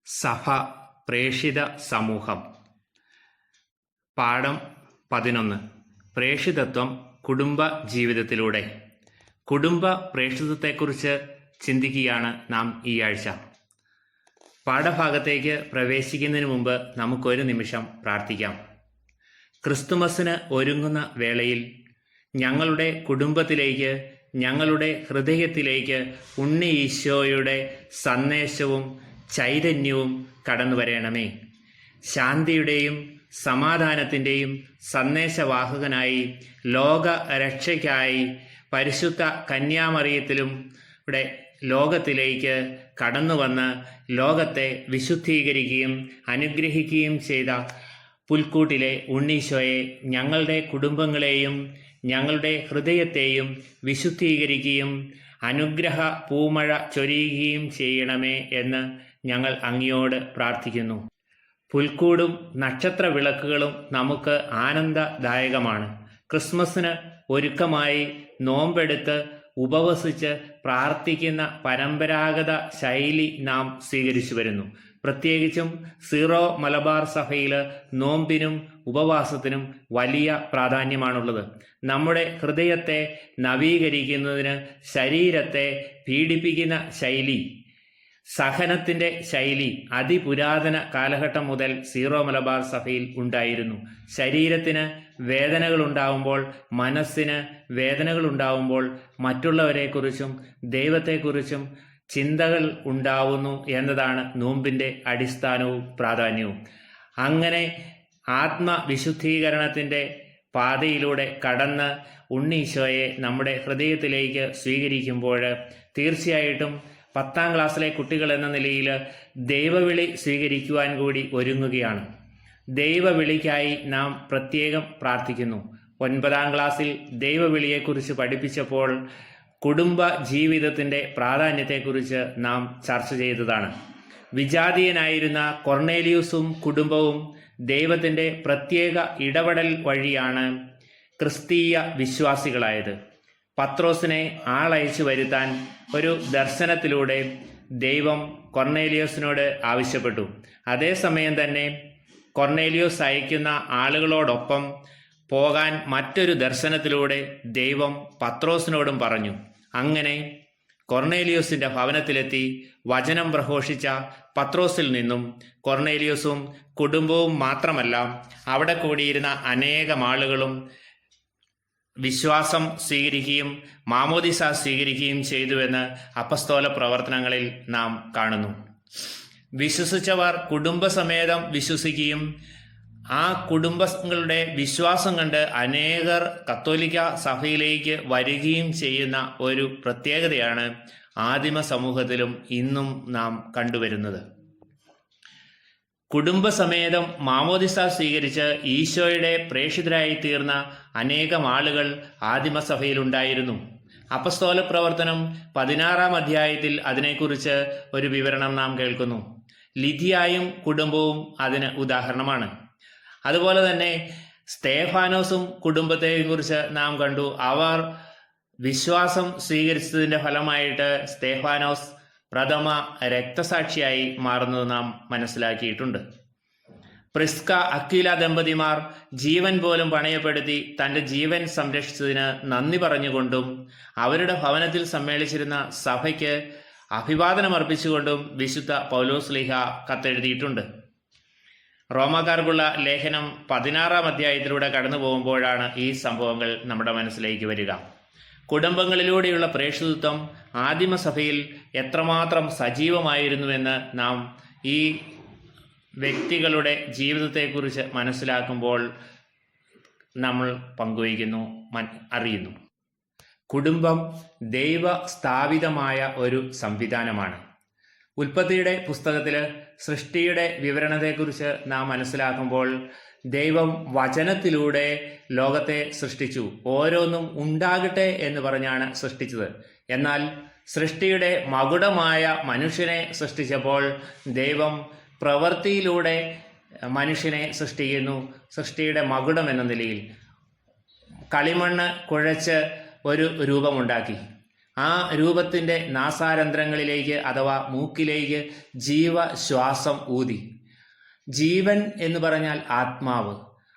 സഭ പ്രേഷിത സമൂഹം. പാഠം 11. പ്രേഷിതത്വം കുടുംബ ജീവിതത്തിലൂടെ. കുടുംബ പ്രേഷിതത്വത്തെക്കുറിച്ച് ചിന്തിക്കുകയാണ് നാം ഈ ആഴ്ച. പാഠഭാഗത്തേക്ക് പ്രവേശിക്കുന്നതിന് മുമ്പ് നമുക്കൊരു നിമിഷം പ്രാർത്ഥിക്കാം. ക്രിസ്തുമസിന് ഒരുങ്ങുന്ന വേളയിൽ ഞങ്ങളുടെ കുടുംബത്തിലേക്ക്, ഞങ്ങളുടെ ഹൃദയത്തിലേക്ക് ഉണ്ണി ഈശോയുടെ സന്ദേശവും ചൈതന്യവും കടന്നു വരണമേ. ശാന്തിയുടെയും സമാധാനത്തിൻ്റെയും സന്ദേശവാഹകനായി, ലോക രക്ഷയ്ക്കായി പരിശുദ്ധ കന്യാമറിയത്തിലും ലോകത്തിലേക്ക് കടന്നു വന്ന് ലോകത്തെ വിശുദ്ധീകരിക്കുകയും അനുഗ്രഹിക്കുകയും ചെയ്ത പുൽക്കൂട്ടിലെ ഉണ്ണീശോയെ ഞങ്ങളുടെ കുടുംബങ്ങളെയും ഞങ്ങളുടെ ഹൃദയത്തെയും വിശുദ്ധീകരിക്കുകയും അനുഗ്രഹ പൂമഴ ചൊരിയുകയും ചെയ്യണമേ എന്ന് ഞങ്ങൾ അങ്ങയോട് പ്രാർത്ഥിക്കുന്നു. പുൽക്കൂടും നക്ഷത്ര വിളക്കുകളും നമുക്ക് ആനന്ദദായകമാണ്. ക്രിസ്മസിന് ഒരുക്കമായി നോമ്പെടുത്ത് ഉപവസിച്ച് പ്രാർത്ഥിക്കുന്ന പരമ്പരാഗത ശൈലി നാം സ്വീകരിച്ചു വരുന്നു. പ്രത്യേകിച്ചും സീറോ മലബാർ സഭയിൽ നോമ്പിനും ഉപവാസത്തിനും വലിയ പ്രാധാന്യമാണുള്ളത്. നമ്മുടെ ഹൃദയത്തെ നവീകരിക്കുന്നതിന് ശരീരത്തെ പീഡിപ്പിക്കുന്ന ശൈലി, സഹനത്തിൻ്റെ ശൈലി അതിപുരാതന കാലഘട്ടം മുതൽ സീറോ മലബാർ സഭയിൽ ഉണ്ടായിരുന്നു. ശരീരത്തിന് വേദനകളുണ്ടാവുമ്പോൾ, മനസ്സിന് വേദനകളുണ്ടാവുമ്പോൾ മറ്റുള്ളവരെക്കുറിച്ചും ദൈവത്തെക്കുറിച്ചും ചിന്തകൾ ഉണ്ടാവുന്നു എന്നതാണ് നോമ്പിൻ്റെ അടിസ്ഥാനവും പ്രാധാന്യവും. അങ്ങനെ ആത്മവിശുദ്ധീകരണത്തിൻ്റെ പാതയിലൂടെ കടന്ന് ഉണ്ണീശോയെ നമ്മുടെ ഹൃദയത്തിലേക്ക് സ്വീകരിക്കുമ്പോൾ തീർച്ചയായിട്ടും 10ാം ക്ലാസ്സിലെ കുട്ടികൾ എന്ന നിലയിൽ ദൈവവിളി സ്വീകരിക്കുവാൻ കൂടി ഒരുങ്ങുകയാണ്. ദൈവവിളിക്കായി നാം പ്രത്യേകം പ്രാർത്ഥിക്കുന്നു. 9ാം ക്ലാസ്സിൽ ദൈവവിളിയെക്കുറിച്ച് പഠിപ്പിച്ചപ്പോൾ കുടുംബ ജീവിതത്തിൻ്റെ പ്രാധാന്യത്തെക്കുറിച്ച് നാം ചർച്ച ചെയ്തതാണ്. വിജാതീയനായിരുന്ന കൊർണേലിയൂസും കുടുംബവും ദൈവത്തിൻ്റെ പ്രത്യേക ഇടപെടൽ വഴിയാണ് ക്രിസ്തീയ വിശ്വാസികളായത്. പത്രോസിനെ ആളയച്ചു വരുത്താൻ ഒരു ദർശനത്തിലൂടെ ദൈവം കൊർണേലിയോസിനോട് ആവശ്യപ്പെട്ടു. അതേസമയം തന്നെ കൊർണേലിയോസ് അയക്കുന്ന ആളുകളോടൊപ്പം പോകാൻ മറ്റൊരു ദർശനത്തിലൂടെ ദൈവം പത്രോസിനോടും പറഞ്ഞു. അങ്ങനെ കൊർണേലിയോസിൻ്റെ ഭവനത്തിലെത്തി വചനം പ്രഘോഷിച്ച പത്രോസിൽ നിന്നും കൊർണേലിയോസും കുടുംബവും മാത്രമല്ല, അവിടെ കൂടിയിരുന്ന അനേകം ആളുകളും വിശ്വാസം സ്വീകരിക്കുകയും മാമോദിസ സ്വീകരിക്കുകയും ചെയ്തുവെന്ന് അപ്പസ്തോല പ്രവർത്തനങ്ങളിൽ നാം കാണുന്നു. വിശ്വസിച്ചവർ കുടുംബസമേതം വിശ്വസിക്കുകയും ആ കുടുംബങ്ങളുടെ വിശ്വാസം കണ്ട് അനേകർ കത്തോലിക്ക സഭയിലേക്ക് വരികയും ചെയ്യുന്ന ഒരു പ്രത്യേകതയാണ് ആദിമ സമൂഹത്തിലും ഇന്നും നാം കണ്ടുവരുന്നത്. കുടുംബസമേതം മാമോദിസ സ്വീകരിച്ച് ഈശോയുടെ പ്രേഷിതരായി തീർന്ന അനേകം ആളുകൾ ആദിമസഭയിലുണ്ടായിരുന്നു. അപ്പസ്തോല പ്രവർത്തനം 16ാം അധ്യായത്തിൽ അതിനെക്കുറിച്ച് ഒരു വിവരണം നാം കേൾക്കുന്നു. ലിദിയായും കുടുംബവും അതിന് ഉദാഹരണമാണ്. അതുപോലെ തന്നെ സ്തേഫാനോസും കുടുംബത്തെക്കുറിച്ച് നാം കണ്ടു. അവർ വിശ്വാസം സ്വീകരിച്ചതിൻ്റെ ഫലമായിട്ട് സ്തേഫാനോസ് പ്രഥമ രക്തസാക്ഷിയായി മാറുന്നത് നാം മനസ്സിലാക്കിയിട്ടുണ്ട്. പ്രിസ്ക അക്വില ദമ്പതിമാർ ജീവൻ പോലും പണയപ്പെടുത്തി തൻ്റെ ജീവൻ സംരക്ഷിച്ചതിന് നന്ദി പറഞ്ഞുകൊണ്ടും അവരുടെ ഭവനത്തിൽ സമ്മേളിച്ചിരുന്ന സഭയ്ക്ക് അഭിവാദനം അർപ്പിച്ചുകൊണ്ടും വിശുദ്ധ പൗലോസ്ലീഹ കത്തെഴുതിയിട്ടുണ്ട്. റോമാക്കാർക്കുള്ള ലേഖനം 16ാം അധ്യായത്തിലൂടെ കടന്നു പോകുമ്പോഴാണ് ഈ സംഭവങ്ങൾ നമ്മുടെ മനസ്സിലേക്ക് വരിക. കുടുംബങ്ങളിലൂടെയുള്ള പ്രേഷിതത്വം ആദിമസഭയിൽ എത്രമാത്രം സജീവമായിരുന്നുവെന്ന് നാം ഈ വ്യക്തികളുടെ ജീവിതത്തെക്കുറിച്ച് മനസ്സിലാക്കുമ്പോൾ നമ്മൾ പങ്കുവയ്ക്കുന്നു, അറിയുന്നു. കുടുംബം ദൈവ സ്ഥാപിതമായ ഒരു സംവിധാനമാണ്. ഉൽപ്പത്തിയുടെ പുസ്തകത്തിൽ സൃഷ്ടിയുടെ വിവരണത്തെക്കുറിച്ച് നാം മനസ്സിലാക്കുമ്പോൾ ദൈവം വചനത്തിലൂടെ ലോകത്തെ സൃഷ്ടിച്ചു. ഓരോന്നും ഉണ്ടാകട്ടെ എന്ന് പറഞ്ഞാണ് സൃഷ്ടിച്ചത്. എന്നാൽ സൃഷ്ടിയുടെ മകുടമായ മനുഷ്യനെ സൃഷ്ടിച്ചപ്പോൾ ദൈവം പ്രവൃത്തിയിലൂടെ മനുഷ്യനെ സൃഷ്ടിക്കുന്നു. സൃഷ്ടിയുടെ മകുടം എന്ന നിലയിൽ കളിമണ്ണ് കുഴച്ച് ഒരു രൂപമുണ്ടാക്കി. ആ രൂപത്തിൻ്റെ നാസാരന്ധ്രങ്ങളിലേക്ക് അഥവാ മൂക്കിലേക്ക് ജീവശ്വാസം ഊതി. ജീവൻ എന്ന് പറഞ്ഞാൽ ആത്മാവ്.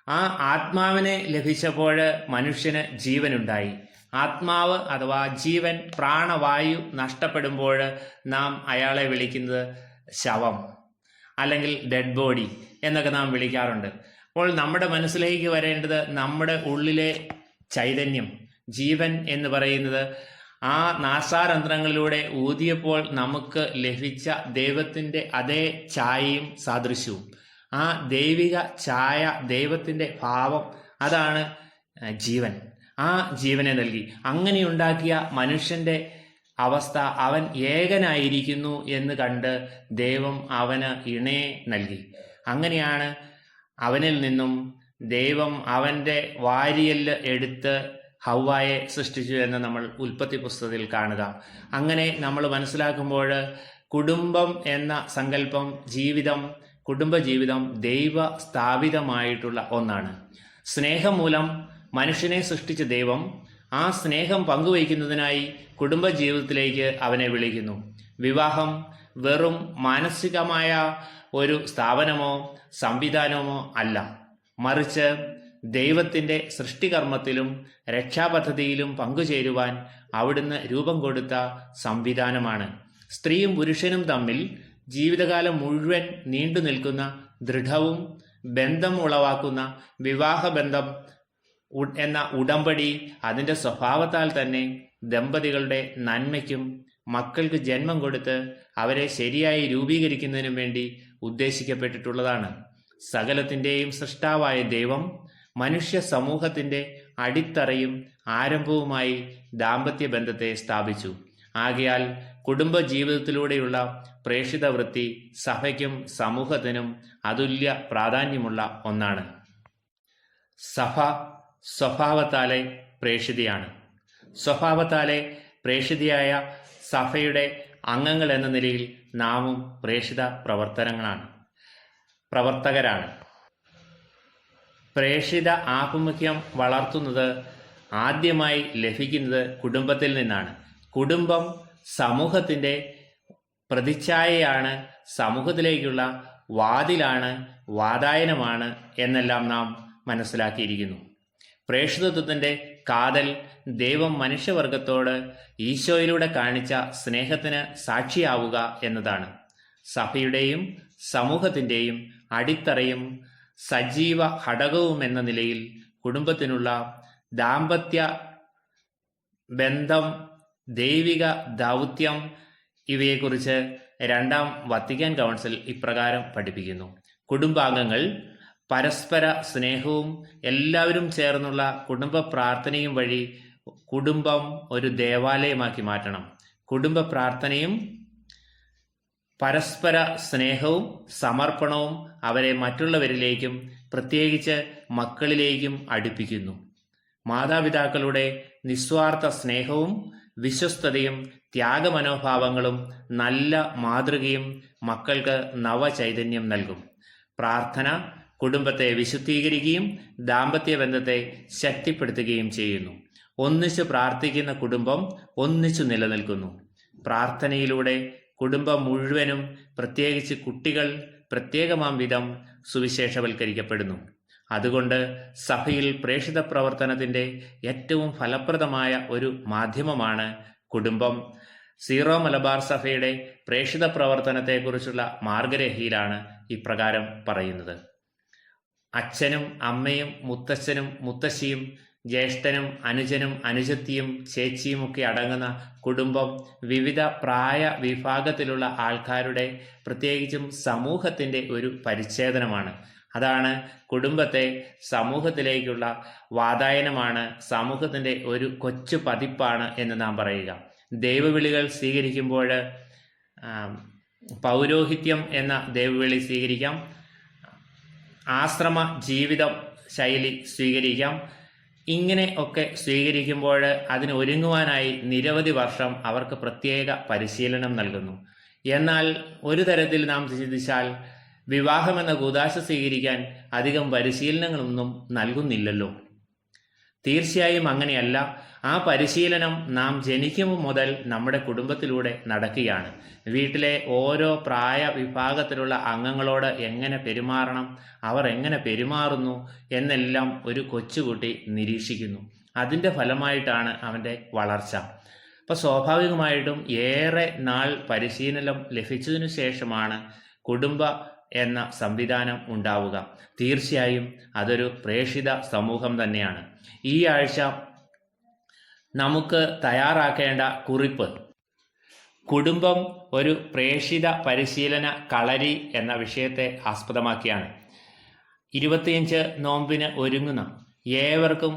ആ ആത്മാവിനെ ലഭിച്ചപ്പോൾ മനുഷ്യന് ജീവനുണ്ടായി. ആത്മാവ് അഥവാ ജീവൻ, പ്രാണവായു നഷ്ടപ്പെടുമ്പോൾ നാം അയാളെ വിളിക്കുന്നത് ശവം അല്ലെങ്കിൽ ഡെഡ് ബോഡി എന്നൊക്കെ നാം വിളിക്കാറുണ്ട്. അപ്പോൾ നമ്മുടെ മനസ്സിലേക്ക് വരേണ്ടത് നമ്മുടെ ഉള്ളിലെ ചൈതന്യം, ജീവൻ എന്ന് പറയുന്നത് ആ നാസാരന്ധ്രങ്ങളിലൂടെ ഊതിയപ്പോൾ നമുക്ക് ലഭിച്ച ദൈവത്തിൻ്റെ അതേ ഛായയും സാദൃശ്യവും, ആ ദൈവിക ഛായ, ദൈവത്തിൻ്റെ ഭാവം, അതാണ് ജീവൻ. ആ ജീവനെ നൽകി. അങ്ങനെ ഉണ്ടാക്കിയ മനുഷ്യൻ്റെ അവസ്ഥ, അവൻ ഏകനായിരിക്കുന്നു എന്ന് കണ്ട് ദൈവം അവന് ഇണയെ നൽകി. അങ്ങനെയാണ് അവനിൽ നിന്നും ദൈവം അവൻ്റെ വാരിയല് എടുത്ത് ഹവ്വായെ സൃഷ്ടിച്ചു എന്ന് നമ്മൾ ഉൽപ്പത്തി പുസ്തകത്തിൽ കാണുക. അങ്ങനെ നമ്മൾ മനസ്സിലാക്കുമ്പോൾ കുടുംബം എന്ന സങ്കല്പം, ജീവിതം, കുടുംബജീവിതം ദൈവ സ്ഥാപിതമായിട്ടുള്ള ഒന്നാണ്. സ്നേഹം മൂലം മനുഷ്യനെ സൃഷ്ടിച്ച ദൈവം ആ സ്നേഹം പങ്കുവയ്ക്കുന്നതിനായി കുടുംബജീവിതത്തിലേക്ക് അവനെ വിളിക്കുന്നു. വിവാഹം വെറും മാനസികമായ ഒരു സ്ഥാപനമോ സംവിധാനമോ അല്ല, മറിച്ച് ദൈവത്തിൻ്റെ സൃഷ്ടികർമ്മത്തിലും രക്ഷാപദ്ധതിയിലും പങ്കുചേരുവാൻ അവിടുന്ന് രൂപം കൊടുത്ത സംവിധാനമാണ്. സ്ത്രീയും പുരുഷനും തമ്മിൽ ജീവിതകാലം മുഴുവൻ നീണ്ടു നിൽക്കുന്ന ദൃഢവും ബന്ധം ഉളവാക്കുന്ന വിവാഹബന്ധം എന്ന ഉടമ്പടി അതിൻ്റെ സ്വഭാവത്താൽ തന്നെ ദമ്പതികളുടെ നന്മയ്ക്കും മക്കൾക്ക് ജന്മം കൊടുത്ത് അവരെ ശരിയായി രൂപീകരിക്കുന്നതിനും വേണ്ടി ഉദ്ദേശിക്കപ്പെട്ടിട്ടുള്ളതാണ്. സകലത്തിൻ്റെയും സൃഷ്ടാവായ ദൈവം മനുഷ്യ സമൂഹത്തിൻ്റെ അടിത്തറയും ആരംഭവുമായി ദാമ്പത്യ ബന്ധത്തെ സ്ഥാപിച്ചു. ആകയാൽ കുടുംബ ജീവിതത്തിലൂടെയുള്ള പ്രേഷിത വൃത്തി സഭയ്ക്കും സമൂഹത്തിനും അതുല്യ പ്രാധാന്യമുള്ള ഒന്നാണ്. സഭ സ്വഭാവത്താലെ പ്രേഷിതയാണ്. സ്വഭാവത്താലെ പ്രേഷിതയായ സഭയുടെ അംഗങ്ങൾ എന്ന നിലയിൽ നാമും പ്രേഷിത പ്രവർത്തകരാണ്. പ്രേഷിത ആഭിമുഖ്യം വളർത്തുന്നത് ആദ്യമായി ലഭിക്കുന്നത് കുടുംബത്തിൽ നിന്നാണ്. കുടുംബം സമൂഹത്തിൻ്റെ പ്രതിച്ഛായയാണ്, സമൂഹത്തിലേക്കുള്ള വാതിലാണ്, വാതായനമാണ് എന്നെല്ലാം നാം മനസ്സിലാക്കിയിരിക്കുന്നു. പ്രേഷിതത്വത്തിൻ്റെ കാതൽ ദൈവം മനുഷ്യവർഗത്തോട് ഈശോയിലൂടെ കാണിച്ച സ്നേഹത്തിന് സാക്ഷിയാവുക എന്നതാണ്. സഭയുടെയും സമൂഹത്തിൻ്റെയും അടിത്തറയും സജീവ ഘടകവും എന്ന നിലയിൽ കുടുംബത്തിനുള്ള ദാമ്പത്യ ബന്ധം, ദൈവിക ദൗത്യം ഇവയെക്കുറിച്ച് രണ്ടാം വത്തിക്കാൻ കൗൺസിൽ ഇപ്രകാരം പഠിപ്പിക്കുന്നു. കുടുംബാംഗങ്ങൾ പരസ്പര സ്നേഹവും എല്ലാവരും ചേർന്നുള്ള കുടുംബ പ്രാർത്ഥനയും വഴി കുടുംബം ഒരു ദേവാലയമാക്കി മാറ്റണം. കുടുംബ പ്രാർത്ഥനയും പരസ്പര സ്നേഹവും സമർപ്പണവും അവരെ മറ്റുള്ളവരിലേക്കും പ്രത്യേകിച്ച് മക്കളിലേക്കും അടുപ്പിക്കുന്നു. മാതാപിതാക്കളുടെ നിസ്വാർത്ഥ സ്നേഹവും വിശ്വസ്തതയും ത്യാഗമനോഭാവങ്ങളും നല്ല മാതൃകയും മക്കൾക്ക് നവചൈതന്യം നൽകും. പ്രാർത്ഥന കുടുംബത്തെ വിശുദ്ധീകരിക്കുകയും ദാമ്പത്യ ബന്ധത്തെ ശക്തിപ്പെടുത്തുകയും ചെയ്യുന്നു. ഒന്നിച്ചു പ്രാർത്ഥിക്കുന്ന കുടുംബം ഒന്നിച്ചു നിലനിൽക്കുന്നു. പ്രാർത്ഥനയിലൂടെ കുടുംബം മുഴുവനും, പ്രത്യേകിച്ച് കുട്ടികൾ, പ്രത്യേകമാം വിധം സുവിശേഷവൽക്കരിക്കപ്പെടുന്നു. അതുകൊണ്ട് സഭയിൽ പ്രേഷിത പ്രവർത്തനത്തിൻ്റെ ഏറ്റവും ഫലപ്രദമായ ഒരു മാധ്യമമാണ് കുടുംബം. സീറോ മലബാർ സഭയുടെ പ്രേഷിത പ്രവർത്തനത്തെക്കുറിച്ചുള്ള മാർഗരേഖയിലാണ് ഇപ്രകാരം പറയുന്നത്. അച്ഛനും അമ്മയും മുത്തച്ഛനും മുത്തശ്ശിയും ജ്യേഷ്ഠനും അനുജനും അനുജത്തിയും ചേച്ചിയുമൊക്കെ അടങ്ങുന്ന കുടുംബം വിവിധ പ്രായ വിഭാഗത്തിലുള്ള ആൾക്കാരുടെ, പ്രത്യേകിച്ചും സമൂഹത്തിൻ്റെ ഒരു പരിച്ഛേദനമാണ്. അതാണ് കുടുംബത്തെ സമൂഹത്തിലേക്കുള്ള വാതായനമാണ്, സമൂഹത്തിൻ്റെ ഒരു കൊച്ചു പതിപ്പാണ് എന്ന് നാം പറയുക. ദൈവവിളികൾ സ്വീകരിക്കുമ്പോൾ പൗരോഹിത്യം എന്ന ദൈവവിളി സ്വീകരിക്കാം, ആശ്രമ ജീവിതം ശൈലി സ്വീകരിക്കാം. ഇങ്ങനെ ഒക്കെ സ്വീകരിക്കുമ്പോൾ അതിന് ഒരുങ്ങുവാനായി നിരവധി വർഷം അവർക്ക് പ്രത്യേക പരിശീലനം നൽകുന്നു. എന്നാൽ ഒരു തരത്തിൽ നാം ചിന്തിച്ചാൽ വിവാഹമെന്ന കൂദാശ സ്വീകരിക്കാൻ അധികം പരിശീലനങ്ങളൊന്നും നൽകുന്നില്ലല്ലോ. തീർച്ചയായും അങ്ങനെയല്ല. ആ പരിശീലനം നാം ജനിക്കുമ്പോൾ മുതൽ നമ്മുടെ കുടുംബത്തിലൂടെ നടക്കുകയാണ്. വീട്ടിലെ ഓരോ പ്രായ വിഭാഗത്തിലുള്ള അംഗങ്ങളോട് എങ്ങനെ പെരുമാറണം, അവർ എങ്ങനെ പെരുമാറുന്നു എന്നെല്ലാം ഒരു കൊച്ചുകുട്ടി നിരീക്ഷിക്കുന്നു. അതിൻ്റെ ഫലമായിട്ടാണ് അവൻ്റെ വളർച്ച. അപ്പോൾ സ്വാഭാവികമായിട്ടും ഏറെ നാൾ പരിശീലനം ലഭിച്ചതിനു ശേഷമാണ് കുടുംബ എന്ന സംവിധാനം ഉണ്ടാവുക. തീർച്ചയായും അതൊരു പ്രേക്ഷിത സമൂഹം തന്നെയാണ്. ഈ ആഴ്ച നമുക്ക് തയ്യാറാക്കേണ്ട കുറിപ്പ് കുടുംബം ഒരു പ്രേക്ഷിത പരിശീലന കളരി എന്ന വിഷയത്തെ ആസ്പദമാക്കിയാണ്. 25 നോമ്പിന് ഒരുങ്ങുന്ന ഏവർക്കും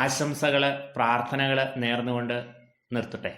ആശംസകൾ, പ്രാർത്ഥനകൾ നേർന്നുകൊണ്ട് നിർത്തട്ടെ.